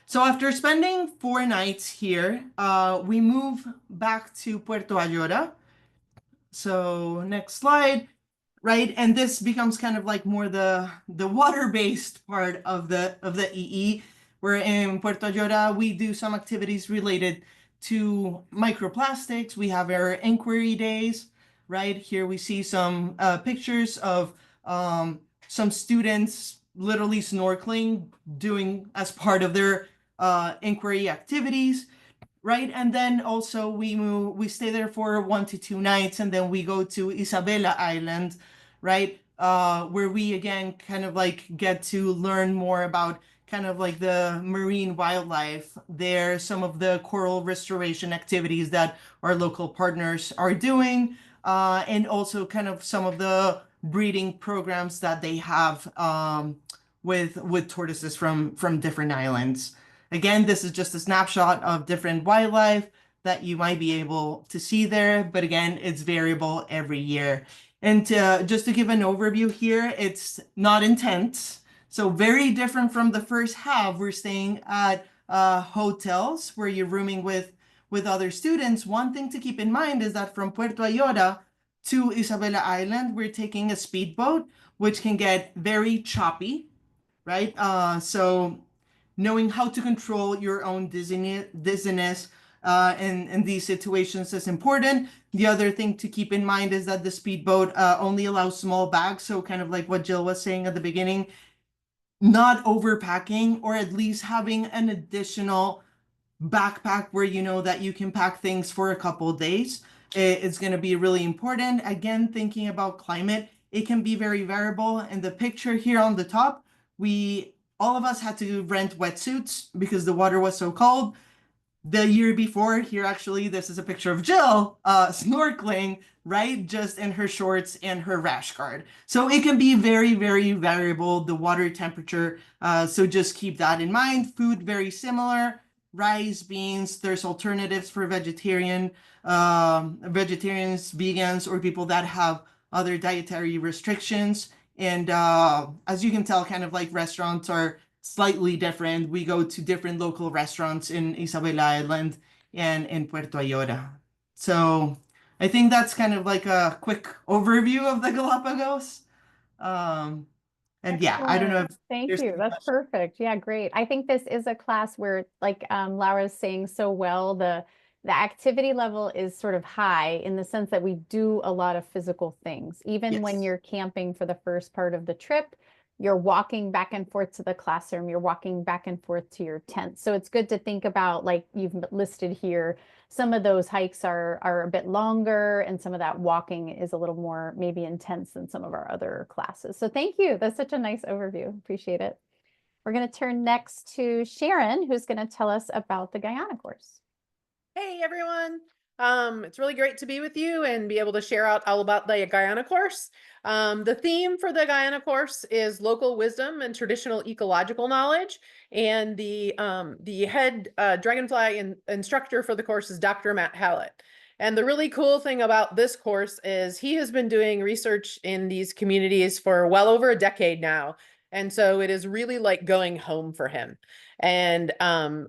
So after spending 4 nights here, we move back to Puerto Ayora. So next slide, right? And this becomes kind of like more the water-based part of the EE. Where in Puerto Ayora, we do some activities related to microplastics. We have our inquiry days, right? Here we see some pictures of some students literally snorkeling, doing as part of their inquiry activities, right? And then also we stay there for 1 to 2 nights, and then we go to Isabela Island, right? Where we again kind of like get to learn more about kind of like the marine wildlife there, some of the coral restoration activities that our local partners are doing, and also kind of some of the breeding programs that they have with tortoises from different islands. Again, this is just a snapshot of different wildlife that you might be able to see there, but again, it's variable every year. And just to give an overview here, it's not intense. So very different from the first half. We're staying at hotels where you're rooming with other students. One thing to keep in mind is that from Puerto Ayora to Isabela Island, we're taking a speedboat, which can get very choppy, right? So knowing how to control your own dizziness in these situations is important. The other thing to keep in mind is that the speedboat only allows small bags. So kind of like what Jill was saying at the beginning, not overpacking, or at least having an additional backpack where you know that you can pack things for a couple of days. It's going to be really important. Again, thinking about climate, it can be very variable. In the picture here on the top, all of us had to rent wetsuits because the water was so cold. The year before, here actually, this is a picture of Jill snorkeling, right? Just in her shorts and her rash guard. So it can be very, very variable, the water temperature. So just keep that in mind. Food, very similar. Rice, beans, there's alternatives for vegetarians, vegans, or people that have other dietary restrictions. And as you can tell, kind of like restaurants are slightly different. We go to different local restaurants in Isabela Island and in Puerto Ayora. So I think that's kind of like a quick overview of the Galapagos. And yeah, I don't know if Thank there's you. That's perfect. Yeah, great. I think this is a class where, like Laura's saying so well, the activity level is sort of high in the sense that we do a lot of physical things. Even when Yes. you're camping for the first part of the trip, you're walking back and forth to the classroom, you're walking back and forth to your tent. So it's good to think about, like you've listed here, some of those hikes are a bit longer, and some of that walking is a little more maybe intense than some of our other classes. So thank you. That's such a nice overview. Appreciate it. We're going to turn next to Sharon, who's going to tell us about the Guyana course. Hey everyone. It's really great to be with you and be able to share out all about the Guyana course. The theme for the Guyana course is local wisdom and traditional ecological knowledge. And the head Dragonfly instructor for the course is Dr. Matt Hallett. And the really cool thing about this course is he has been doing research in these communities for well over a decade now. And so it is really like going home for him. And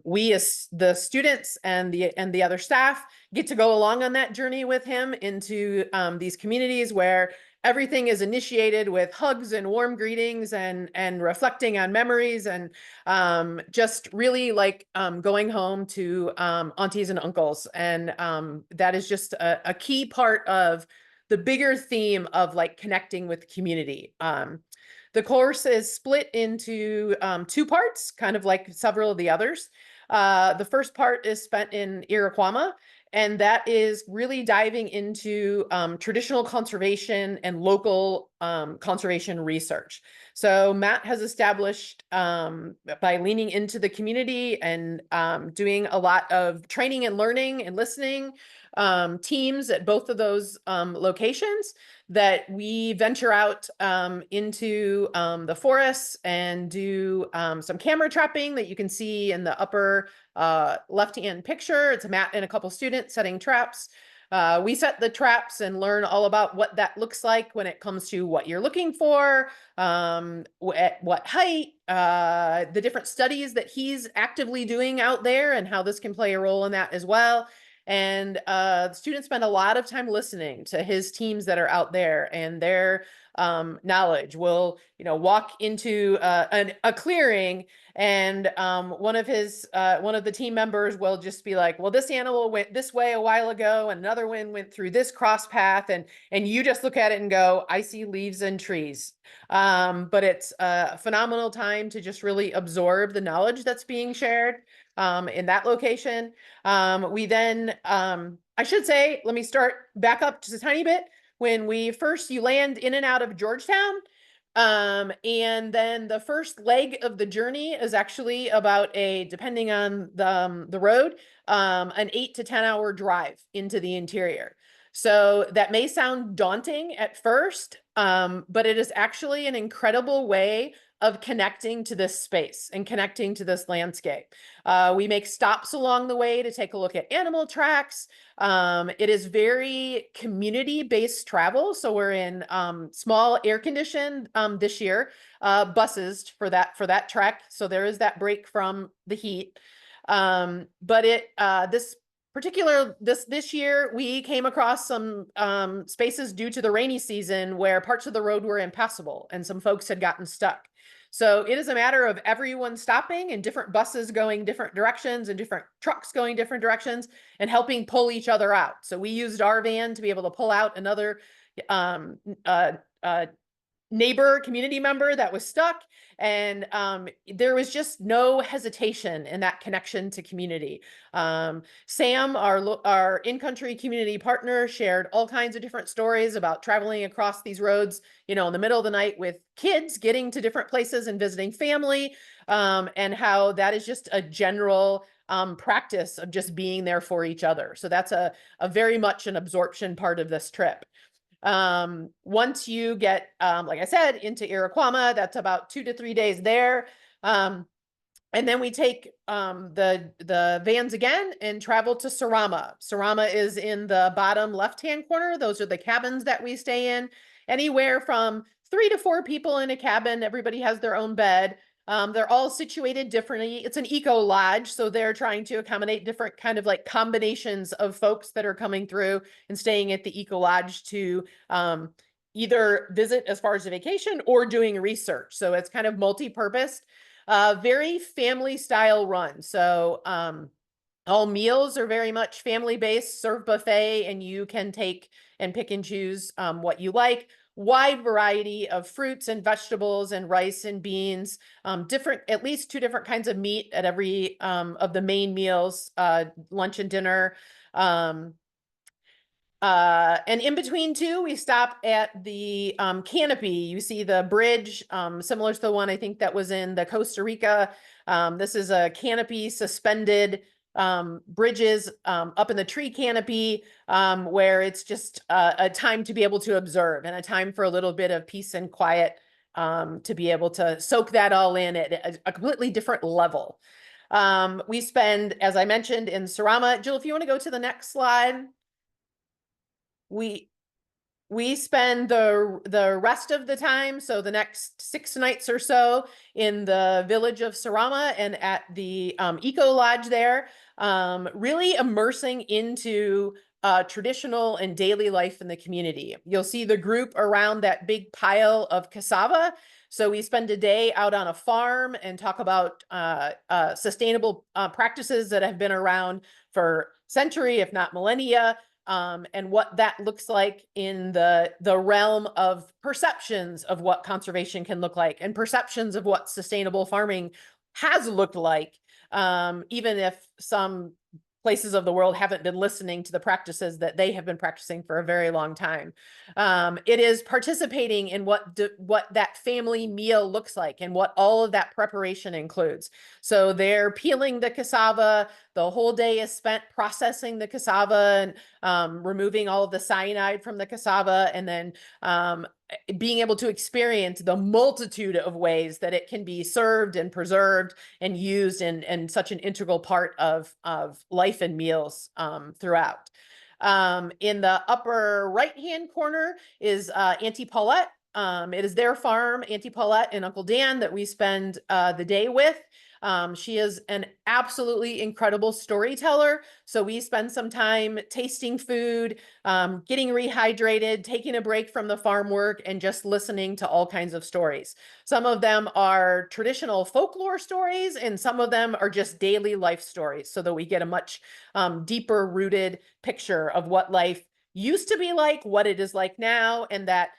we, as the students and the other staff, get to go along on that journey with him into these communities where everything is initiated with hugs and warm greetings and reflecting on memories and just really like going home to aunties and uncles. And that is just a key part of the bigger theme of like connecting with community. The course is split into 2 parts, kind of like several of the others. The first part is spent in Iroquois, and that is really diving into traditional conservation and local conservation research. So Matt has established, by leaning into the community and doing a lot of training and learning and listening, teams at both of those locations, that we venture out into the forests and do some camera trapping that you can see in the upper left-hand picture. It's Matt and a couple students setting traps. We set the traps and learn all about what that looks like when it comes to what you're looking for, at what height, the different studies that he's actively doing out there and how this can play a role in that as well. And the students spend a lot of time listening to his teams that are out there and their knowledge. We'll, walk into a clearing, and one of the team members will just be like, well, this animal went this way a while ago, and another one went through this cross path, and you just look at it and go, I see leaves and trees. But it's a phenomenal time to just really absorb the knowledge that's being shared in that location. We then, I should say, let me start back up just a tiny bit. When you land in and out of Georgetown, and then the first leg of the journey is actually about depending on the road, an 8 to 10 hour drive into the interior. So that may sound daunting at first, but it is actually an incredible way of connecting to this space and connecting to this landscape. We make stops along the way to take a look at animal tracks. It is very community-based travel. So we're in small air-conditioned this year buses for that trek. So there is that break from the heat. But this year we came across some spaces due to the rainy season where parts of the road were impassable and some folks had gotten stuck. So it is a matter of everyone stopping and different buses going different directions and different trucks going different directions and helping pull each other out. So we used our van to be able to pull out another neighbor, community member that was stuck. And there was just no hesitation in that connection to community. Sam, our in-country community partner, shared all kinds of different stories about traveling across these roads, in the middle of the night with kids, getting to different places and visiting family, and how that is just a general practice of just being there for each other. So that's a very much an absorption part of this trip. Once you get, like I said, into Iroquois, that's about 2 to 3 days there. And then we take the vans again and travel to Sarama. Sarama is in the bottom left-hand corner. Those are the cabins that we stay in. Anywhere from 3 to 4 people in a cabin. Everybody has their own bed. They're all situated differently. It's an eco lodge, so they're trying to accommodate different kind of like combinations of folks that are coming through and staying at the eco lodge to either visit as far as a vacation or doing research. So it's kind of multi-purpose, very family style run. So all meals are very much family-based, served buffet, and you can take and pick and choose what you like. Wide variety of fruits and vegetables and rice and beans, at least 2 different kinds of meat at every of the main meals, lunch and dinner. And in between too, we stop at the canopy. You see the bridge, similar to the one I think that was in the Costa Rica. This is a canopy suspended bridges up in the tree canopy, where it's just a time to be able to observe and a time for a little bit of peace and quiet, to be able to soak that all in at a completely different level. We spend, as I mentioned, in Surama. Jill, if you want to go to the next slide. We spend the rest of the time, so the next 6 nights or so, in the village of Surama and at the Eco Lodge there, really immersing into traditional and daily life in the community. You'll see the group around that big pile of cassava. So we spend a day out on a farm and talk about sustainable practices that have been around for century, if not millennia, and what that looks like in the realm of perceptions of what conservation can look like and perceptions of what sustainable farming has looked like, even if some places of the world haven't been listening to the practices that they have been practicing for a very long time. It is participating in what that family meal looks like and what all of that preparation includes. So they're peeling the cassava. The whole day is spent processing the cassava and removing all of the cyanide from the cassava, and then being able to experience the multitude of ways that it can be served and preserved and used in such an integral part of life and meals throughout. In the upper right-hand corner is Auntie Paulette. It is their farm, Auntie Paulette and Uncle Dan, that we spend the day with. She is an absolutely incredible storyteller. So we spend some time tasting food, getting rehydrated, taking a break from the farm work, and just listening to all kinds of stories. Some of them are traditional folklore stories, and some of them are just daily life stories, so that we get a much deeper rooted picture of what life used to be like, what it is like now, and that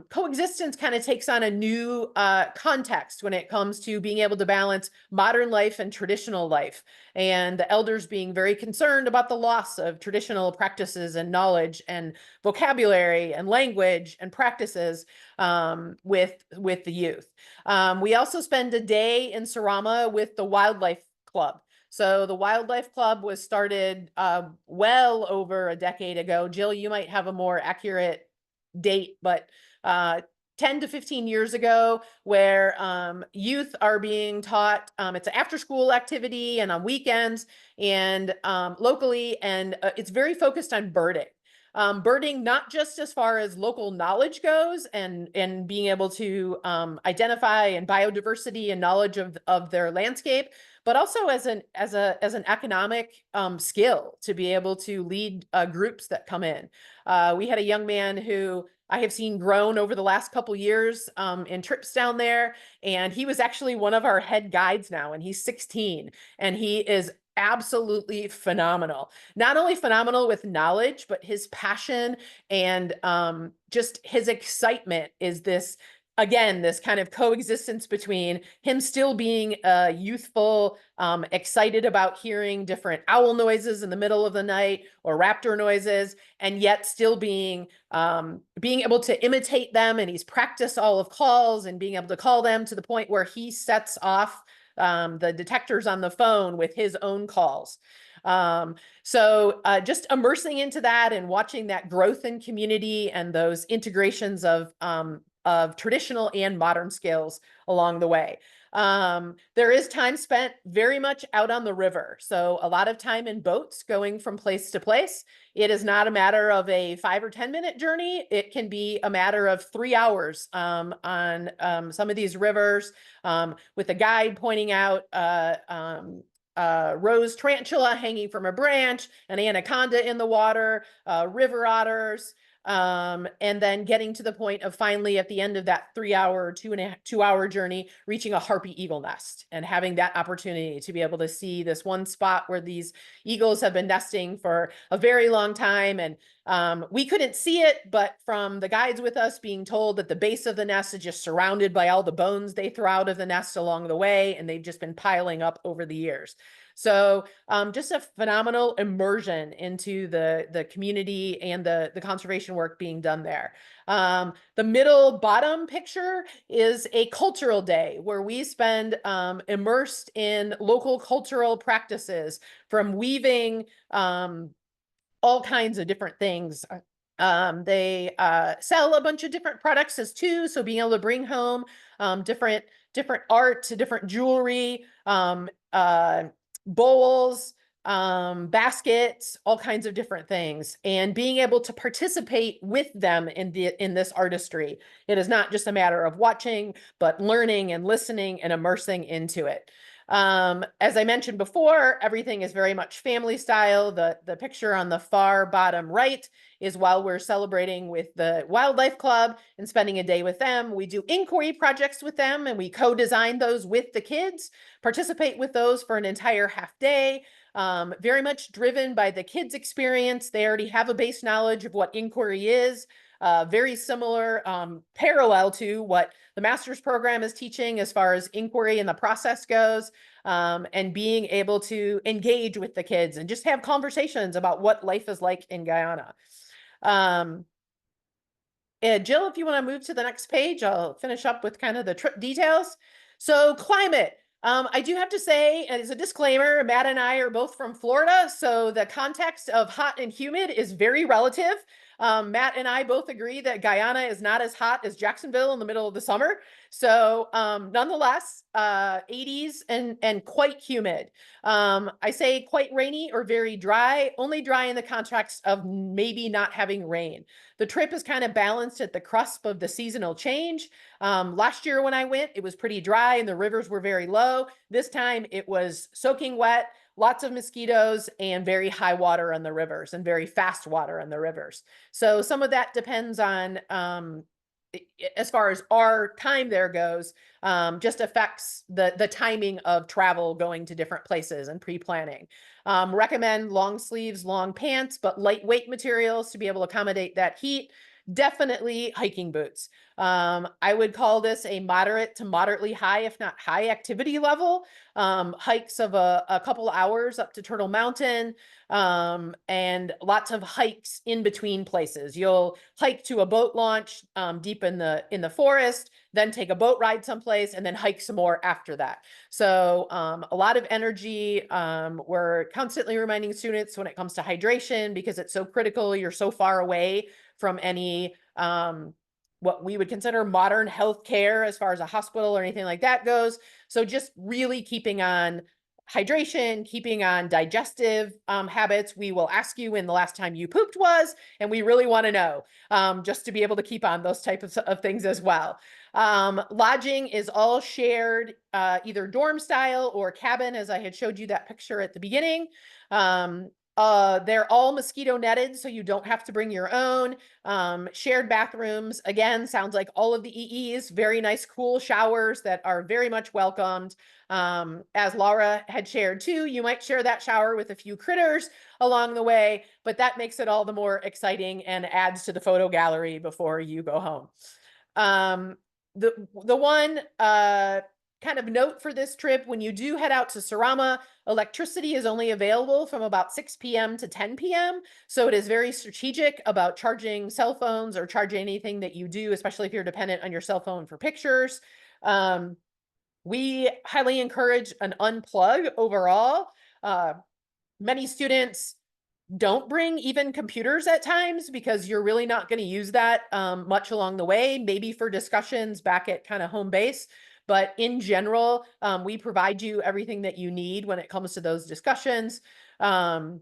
coexistence kind of takes on a new context when it comes to being able to balance modern life and traditional life, and the elders being very concerned about the loss of traditional practices and knowledge and vocabulary and language and practices with the youth. We also spend a day in Surama with the Wildlife Club. So the Wildlife Club was started well over a decade ago. Jill, you might have a more accurate date, but 10 to 15 years ago, where youth are being taught. It's an after-school activity and on weekends and locally, and it's very focused on birding. Birding, not just as far as local knowledge goes and being able to identify and biodiversity and knowledge of their landscape, but also as an economic skill to be able to lead groups that come in. We had a young man who I have seen grown over the last couple years in trips down there, and he was actually one of our head guides now, and he's 16, and he is absolutely phenomenal. Not only phenomenal with knowledge, but his passion and just his excitement is this, again, this kind of coexistence between him still being youthful, excited about hearing different owl noises in the middle of the night or raptor noises, and yet still being able to imitate them. And he's practiced all of calls and being able to call them to the point where he sets off the detectors on the phone with his own calls. So just immersing into that and watching that growth in community and those integrations of traditional and modern skills along the way. There is time spent very much out on the river. So a lot of time in boats going from place to place. It is not a matter of a 5 or 10 minute journey. It can be a matter of 3 hours on some of these rivers with a guide pointing out rose tarantula hanging from a branch, an anaconda in the water, river otters, and then getting to the point of finally at the end of that 3 hour, 2 hour journey, reaching a harpy eagle nest and having that opportunity to be able to see this one spot where these eagles have been nesting for a very long time. And we couldn't see it, but from the guides with us being told that the base of the nest is just surrounded by all the bones they throw out of the nest along the way, and they've just been piling up over the years. So just a phenomenal immersion into the community and the conservation work work being done there. The middle bottom picture is a cultural day where we spend immersed in local cultural practices, from weaving, all kinds of different things. They sell a bunch of different products as too, so being able to bring home different art, different jewelry, bowls, baskets, all kinds of different things, and being able to participate with them in this artistry. It is not just a matter of watching, but learning and listening and immersing into it. As I mentioned before, everything is very much family style. The picture on the far bottom right is while we're celebrating with the Wildlife Club and spending a day with them. We do inquiry projects with them, and we co-design those with the kids, participate with those for an entire half day. Very much driven by the kids' experience. They already have a base knowledge of what inquiry is. Very similar, parallel to what the master's program is teaching as far as inquiry and the process goes, and being able to engage with the kids and just have conversations about what life is like in Guyana. Jill, if you want to move to the next page, I'll finish up with kind of the trip details. So climate. I do have to say, as a disclaimer, Matt and I are both from Florida, so the context of hot and humid is very relative. Matt and I both agree that Guyana is not as hot as Jacksonville in the middle of the summer. So nonetheless, 80s and quite humid. I say quite rainy or very dry, only dry in the context of maybe not having rain. The trip is kind of balanced at the cusp of the seasonal change. Last year when I went, it was pretty dry and the rivers were very low. This time it was soaking wet, lots of mosquitoes, and very high water on the rivers and very fast water on the rivers. So some of that depends on, as far as our time there goes, just affects the timing of travel going to different places and pre-planning. Recommend long sleeves, long pants, but lightweight materials to be able to accommodate that heat. Definitely hiking boots. I would call this a moderate to moderately high, if not high activity level. Hikes of a couple hours up to Turtle Mountain, and lots of hikes in between places. You'll hike to a boat launch deep in the forest, then take a boat ride someplace, and then hike some more after that. So a lot of energy. We're constantly reminding students when it comes to hydration, because it's so critical. You're so far away from any what we would consider modern healthcare as far as a hospital or anything like that goes. So just really keeping on hydration, keeping on digestive habits. We will ask you when the last time you pooped was, and we really want to know, just to be able to keep on those types of things as well. Lodging is all shared, either dorm style or cabin, as I had showed you that picture at the beginning. They're all mosquito netted, so you don't have to bring your own. Shared bathrooms, again, sounds like all of the EEs, very nice, cool showers that are very much welcomed. As Laura had shared too, you might share that shower with a few critters along the way, but that makes it all the more exciting and adds to the photo gallery before you go home. The one kind of note for this trip, when you do head out to Surama, electricity is only available from about 6 p.m. to 10 p.m. So it is very strategic about charging cell phones or charging anything that you do, especially if you're dependent on your cell phone for pictures. We highly encourage an unplug overall. Many students don't bring even computers at times because you're really not going to use that much along the way, maybe for discussions back at kind of home base. But in general, we provide you everything that you need when it comes to those discussions, and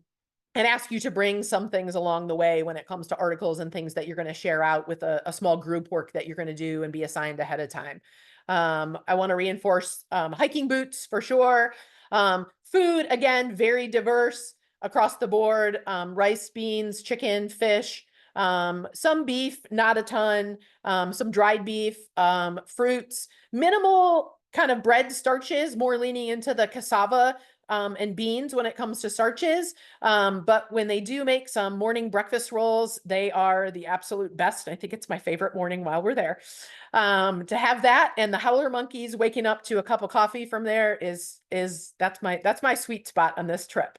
ask you to bring some things along the way when it comes to articles and things that you're going to share out with a small group work that you're going to do and be assigned ahead of time. I want to reinforce hiking boots for sure. Food, again, very diverse across the board. Rice, beans, chicken, fish. Some beef, not a ton, some dried beef, fruits, minimal kind of bread starches, more leaning into the cassava and beans when it comes to starches. But when they do make some morning breakfast rolls, they are the absolute best. I think it's my favorite morning while we're there. To have that and the howler monkeys waking up to a cup of coffee from there that's my sweet spot on this trip.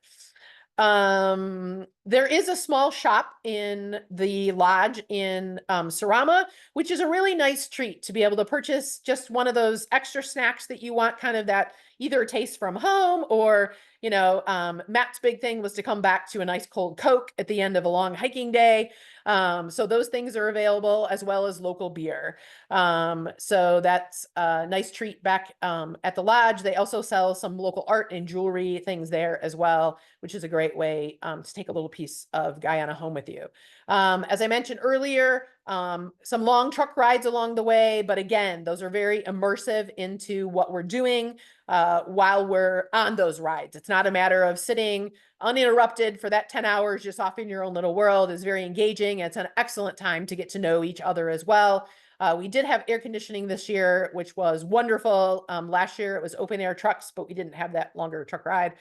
There is a small shop in the lodge in Sarama, which is a really nice treat to be able to purchase just one of those extra snacks that you want, kind of that either taste from home or, you know, Matt's big thing was to come back to a nice cold Coke at the end of a long hiking day. So those things are available, as well as local beer. So that's a nice treat back at the lodge. They also sell some local art and jewelry things there as well, which is a great way to take a little piece of Guyana home with you. As I mentioned earlier, some long truck rides along the way, but again, those are very immersive into what we're doing while we're on those rides. It's not a matter of sitting uninterrupted for that 10 hours just off in your own little world. Is very engaging. It's an excellent time to get to know each other as well. We did have air conditioning this year, which was wonderful. Last year it was open air trucks, but we didn't have that longer truck ride.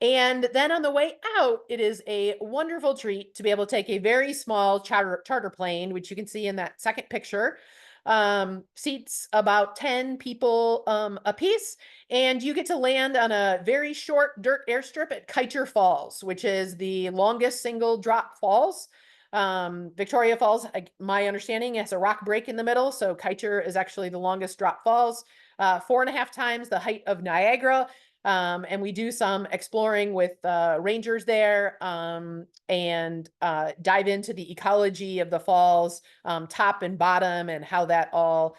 And then on the way out, it is a wonderful treat to be able to take a very small charter plane, which you can see in that second picture. Seats about 10 people a piece, and you get to land on a very short dirt airstrip at Kiter Falls, which is the longest single drop falls. Victoria Falls, my understanding, has a rock break in the middle, so Kiter is actually the longest drop falls, 4.5 times the height of Niagara. And we do some exploring with rangers there and dive into the ecology of the falls, top and bottom, and how that all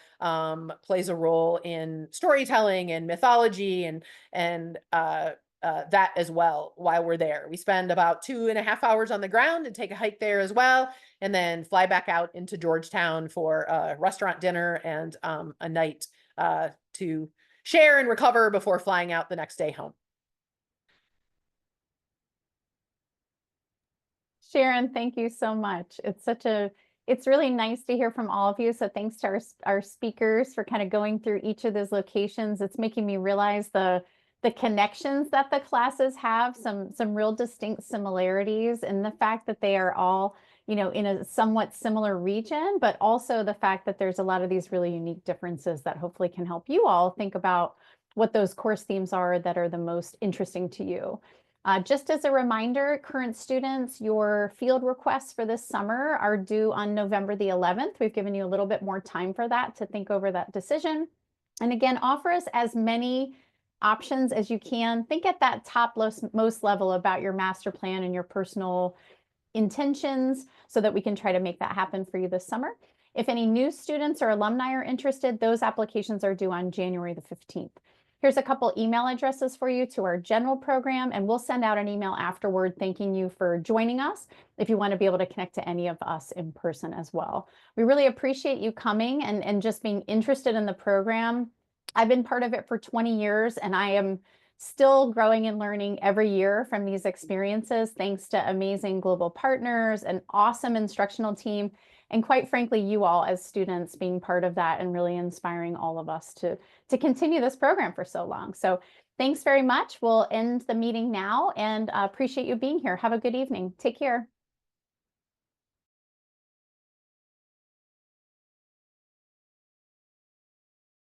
plays a role in storytelling and mythology and that as well while we're there. We spend about 2.5 hours on the ground and take a hike there as well, and then fly back out into Georgetown for a restaurant dinner and a night to share and recover before flying out the next day home. Sharon, thank you so much. It's really nice to hear from all of you. So thanks to our speakers for kind of going through each of those locations. It's making me realize the connections that the classes have, some real distinct similarities, and the fact that they are all, you know, in a somewhat similar region, but also the fact that there's a lot of these really unique differences that hopefully can help you all think about what those course themes are that are the most interesting to you. Just as a reminder, current students, your field requests for this summer are due on November the 11th. We've given you a little bit more time for that to think over that decision. And again, offer us as many options as you can. Think at that top most level about your master plan and your personal intentions so that we can try to make that happen for you this summer. If any new students or alumni are interested, those applications are due on January the 15th. Here's a couple email addresses for you to our general program, and we'll send out an email afterward thanking you for joining us if you want to be able to connect to any of us in person as well. We really appreciate you coming and just being interested in the program. I've been part of it for 20 years, and I am still growing and learning every year from these experiences, thanks to amazing global partners, an awesome instructional team, and quite frankly, you all as students being part of that and really inspiring all of us to continue this program for so long. So thanks very much. We'll end the meeting now and appreciate you being here. Have a good evening. Take care.